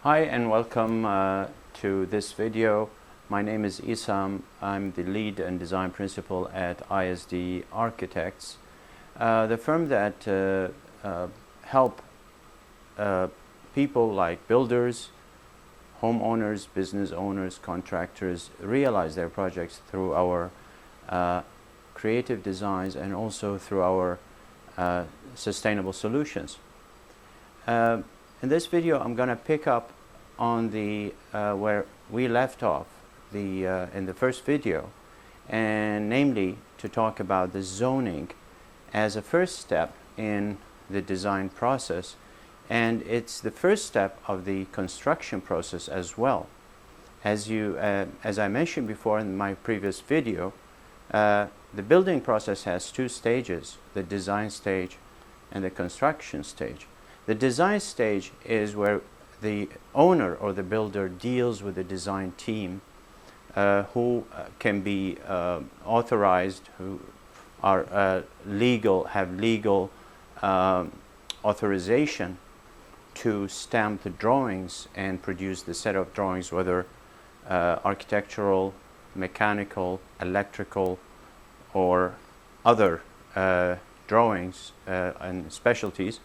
Hi and welcome to this video. My name is Isam. I'm the lead and design principal at ISD Architects, the firm that help people like builders, homeowners, business owners, contractors realize their projects through our creative designs and also through our sustainable solutions. In this video, I'm going to pick up on the where we left off in the first video, and namely to talk about the zoning as a first step in the design process, and it's the first step of the construction process as well. As I mentioned before in my previous video, the building process has two stages: the design stage and the construction stage. The design stage is where the owner or the builder deals with the design team who can be authorized, who are have legal authorization to stamp the drawings and produce the set of drawings, whether architectural, mechanical, electrical, or other drawings and specialties.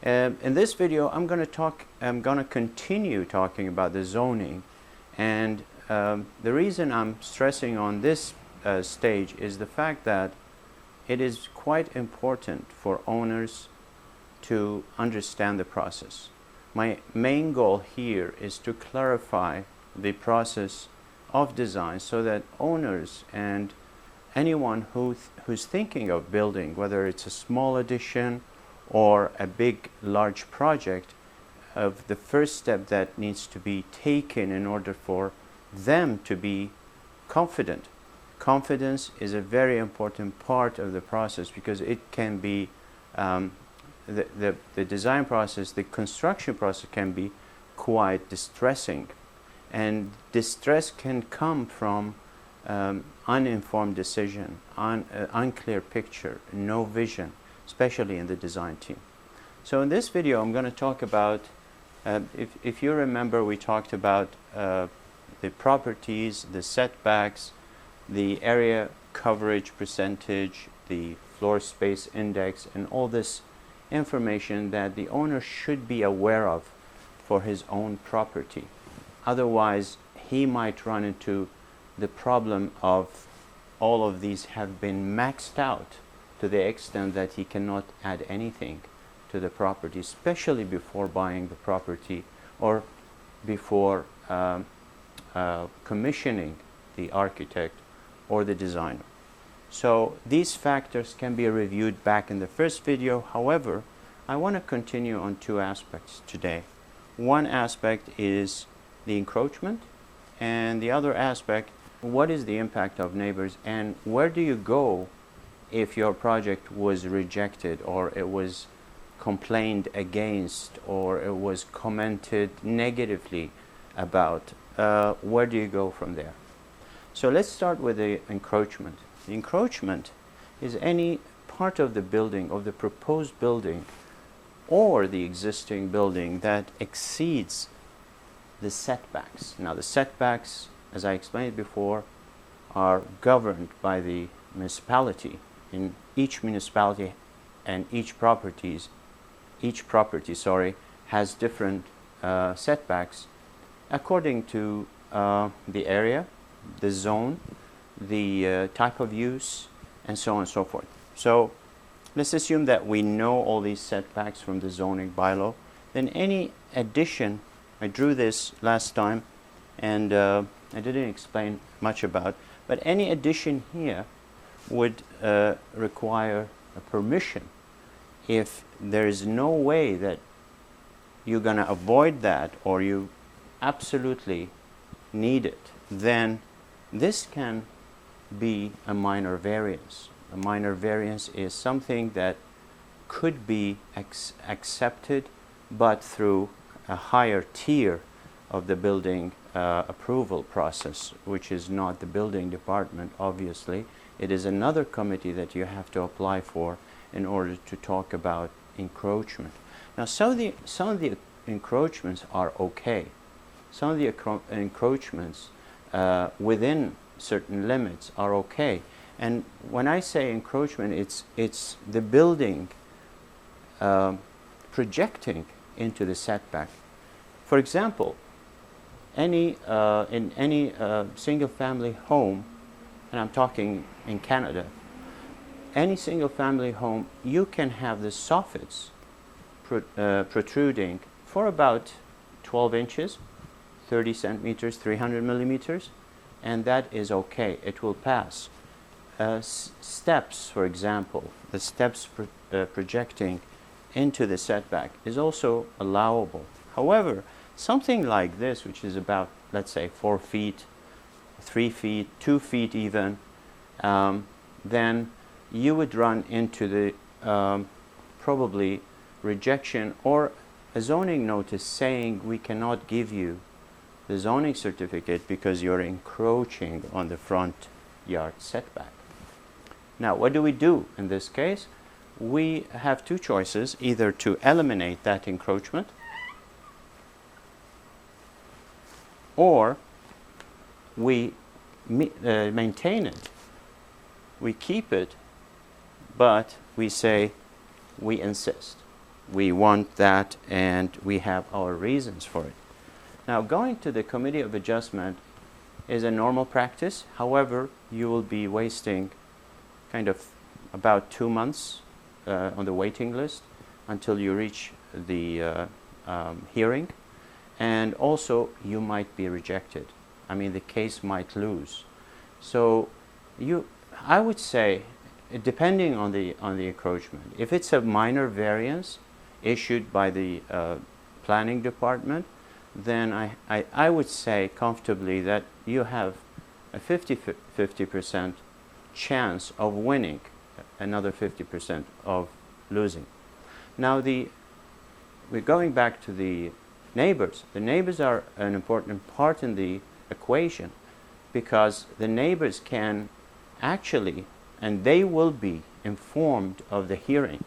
In this video, I'm going to continue talking about the zoning, and the reason I'm stressing on this stage is the fact that it is quite important for owners to understand the process. My main goal here is to clarify the process of design so that owners and anyone who's thinking of building, whether it's a small addition or a big, large project, of the first step that needs to be taken in order for them to be confident. Confidence is a very important part of the process because it can be the design process, the construction process can be quite distressing, and distress can come from uninformed decision, unclear picture, no vision, especially in the design team. So in this video, I'm going to talk about, if you remember, we talked about the properties, the setbacks, the area coverage percentage, the floor space index, and all this information that the owner should be aware of for his own property. Otherwise, he might run into the problem of all of these have been maxed out to the extent that he cannot add anything to the property, especially before buying the property or before commissioning the architect or the designer. So these factors can be reviewed back in the first video. However, I want to continue on two aspects today. One aspect is the encroachment, and the other aspect, what is the impact of neighbors, and where do you go if your project was rejected, or it was complained against, or it was commented negatively about. Where do you go from there? So let's start with the encroachment. The encroachment is any part of the building, of the proposed building or the existing building, that exceeds the setbacks. Now the setbacks, as I explained before, are governed by the municipality. In each municipality and each property has different setbacks according to the area, the zone, the type of use, and so on and so forth. So let's assume that we know all these setbacks from the zoning bylaw. Then any addition, I drew this last time and I didn't explain much about, but any addition here would require a permission. If there is no way that you're going to avoid that, or you absolutely need it, then this can be a minor variance. A minor variance is something that could be accepted, but through a higher tier of the building approval process, which is not the building department, obviously. It is another committee that you have to apply for in order to talk about encroachment. Now, some of the encroachments are okay. Some of the encroachments within certain limits are okay. And when I say encroachment, it's the building projecting into the setback. For example, in any single-family home, and I'm talking in Canada, any single-family home, you can have the soffits protruding for about 12 inches, 30 centimeters, 300 millimeters, and that is okay. It will pass. Steps, for example, the steps projecting into the setback is also allowable. However, something like this, which is about, let's say, 4 feet, 3 feet, 2 feet even, then you would run into the probably rejection or a zoning notice saying we cannot give you the zoning certificate because you're encroaching on the front yard setback. Now, what do we do in this case? We have two choices: either to eliminate that encroachment, or we maintain it, we keep it, but we say we insist. We want that and we have our reasons for it. Now, going to the Committee of Adjustment is a normal practice. However, you will be wasting kind of about 2 months on the waiting list until you reach the hearing. And also, you might be rejected. I mean, the case might lose. So, I would say, depending on the encroachment, if it's a minor variance issued by the planning department, then I would say comfortably that you have a 50% chance of winning, another 50% of losing. Now, we're going back to the neighbors. The neighbors are an important part in the equation because the neighbors can actually, and they will be informed of the hearing.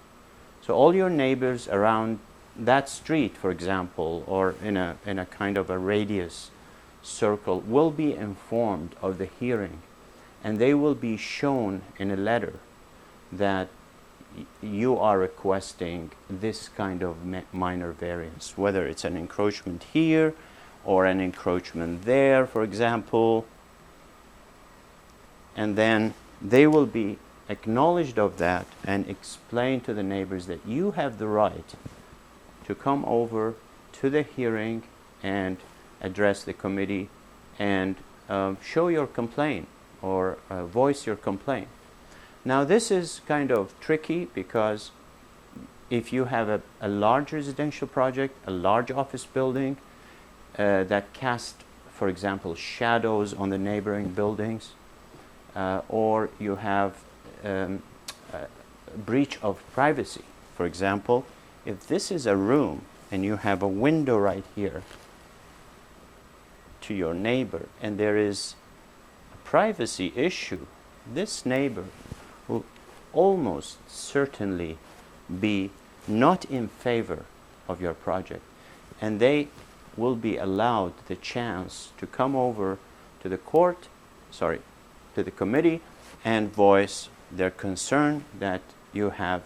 So all your neighbors around that street, for example, or in a kind of a radius circle, will be informed of the hearing, and they will be shown in a letter that you are requesting this kind of minor variance, whether it's an encroachment here or an encroachment there, for example, and then they will be acknowledged of that and explain to the neighbors that you have the right to come over to the hearing and address the committee and show your complaint or voice your complaint. Now, this is kind of tricky because if you have a large residential project, a large office building that casts, for example, shadows on the neighboring buildings, or you have a breach of privacy. For example, if this is a room and you have a window right here to your neighbor and there is a privacy issue, this neighbor will almost certainly be not in favor of your project, and they will be allowed the chance to come over to the to the committee and voice their concern that you have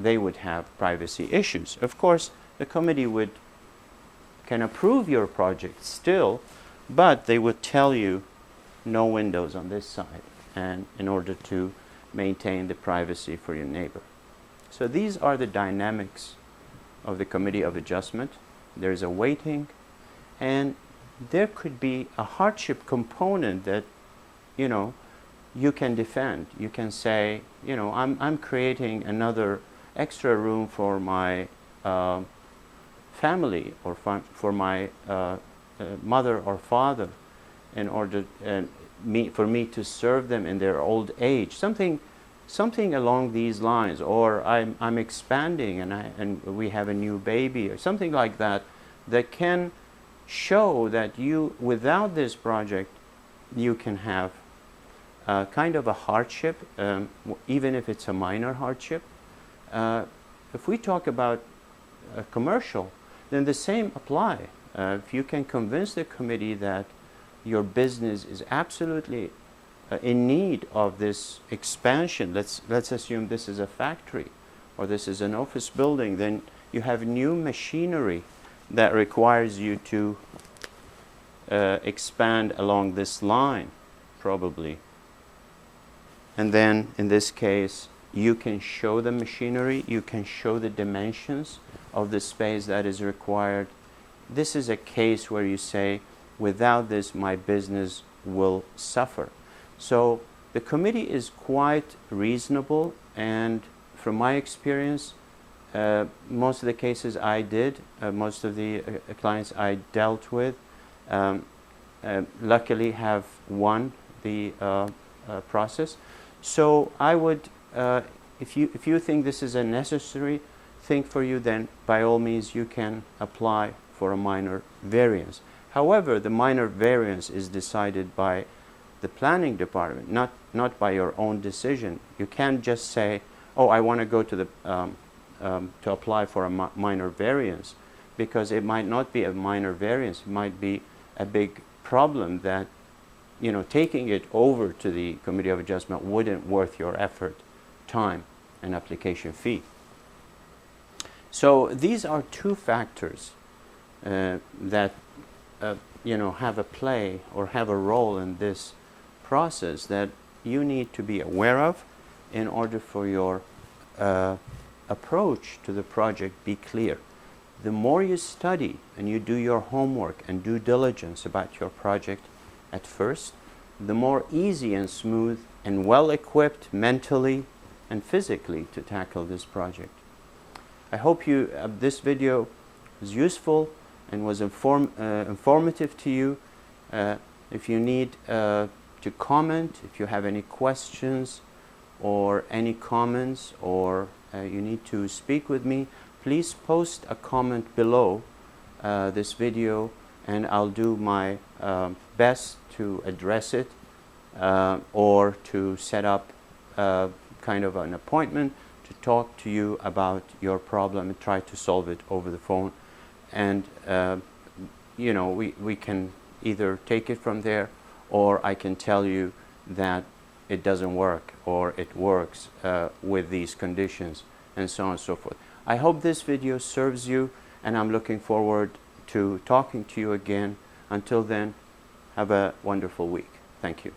they would have privacy issues. Of course, the committee can approve your project still, but they would tell you no windows on this side, and in order to maintain the privacy for your neighbor. So these are the dynamics of the Committee of Adjustment. There's a waiting, and there could be a hardship component that you can defend. You can say, I'm creating another extra room for my family or for my mother or father in order for me to serve them in their old age. Something along these lines, or I'm expanding and we have a new baby, or something like that can show that without this project, you can have kind of a hardship, even if it's a minor hardship. If we talk about commercial, then the same apply. If you can convince the committee that your business is absolutely in need of this expansion, let's assume this is a factory or this is an office building, then you have new machinery that requires you to expand along this line, probably. And then in this case, you can show the machinery, you can show the dimensions of the space that is required. This is a case where you say, without this, my business will suffer. So the committee is quite reasonable, and from my experience, most of the cases I did, most of the clients I dealt with, luckily have won the process. So I would, if you think this is a necessary thing for you, then by all means you can apply for a minor variance. However, the minor variance is decided by the planning department, not by your own decision. You can't just say, oh, I want to go to the to apply for a minor variance, because it might not be a minor variance. It might be a big problem that, you know, taking it over to the Committee of Adjustment wouldn't worth your effort, time, and application fee. So these are two factors that you know, have a play or have a role in this process that you need to be aware of in order for your approach to the project be clear. The more you study and you do your homework and due diligence about your project at first, the more easy and smooth and well-equipped mentally and physically to tackle this project. I hope this video was useful and was informative to you. If you need to comment, if you have any questions or any comments, or you need to speak with me, please post a comment below this video, and I'll do my best to address it or to set up kind of an appointment to talk to you about your problem and try to solve it over the phone. And you know, we can either take it from there, or I can tell you that it doesn't work or it works with these conditions, and so on and so forth. I hope this video serves you, and I'm looking forward to talking to you again. Until then, have a wonderful week. Thank you.